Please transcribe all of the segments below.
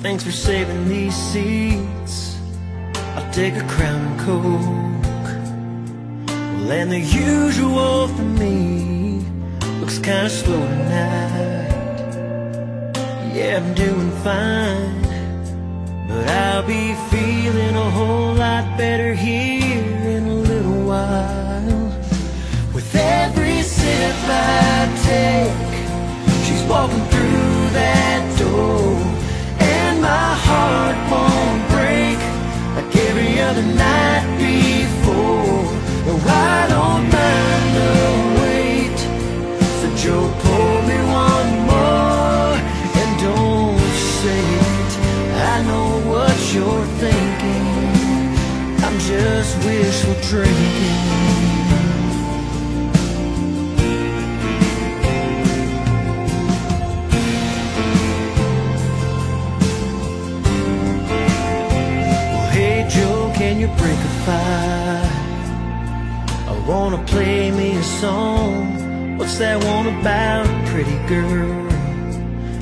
Thanks for saving these seats. I'll take a Crown and Coke. Well, and the usual for me looks kinda slow tonight. Yeah, I'm doing fine, but I'll be feeling a whole lot better here in a little while. With every sip I take, she's walking through that door, and my heart won't break like every other night before. No, I don't mind the wait, so Joe, pour me one more, and don't say it, I know what you're thinking, I'm just wishful drinking. Can you break a fire? I wanna play me a song. What's that one about a pretty girl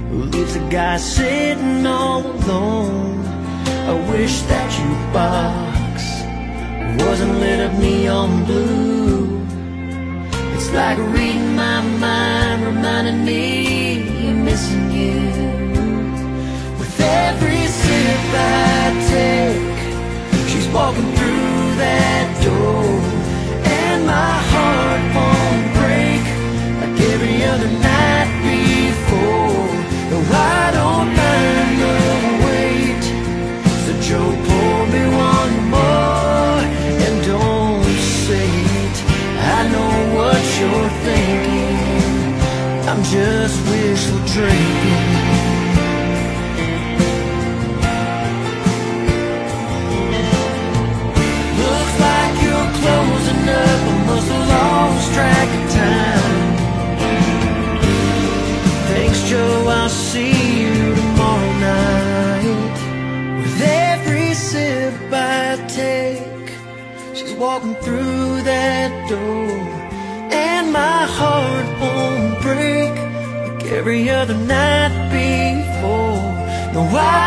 who leaves a guy sitting all alone? I wish that jukebox wasn't lit up neon blue. It's like reading my mind, reminding me I'm missing you. With every sip I take, she's walking through that door, and my heart won't break like every other night before. No, I don't mind the wait, so Joe, pour me one more, and don't say it, I know what you're thinking, I'm just wishful drinking. Closing up, I must have lost track of time. Thanks, Joe, I'll see you tomorrow night. With every sip I take, she's walking through that door, and my heart won't break like every other night before. No, I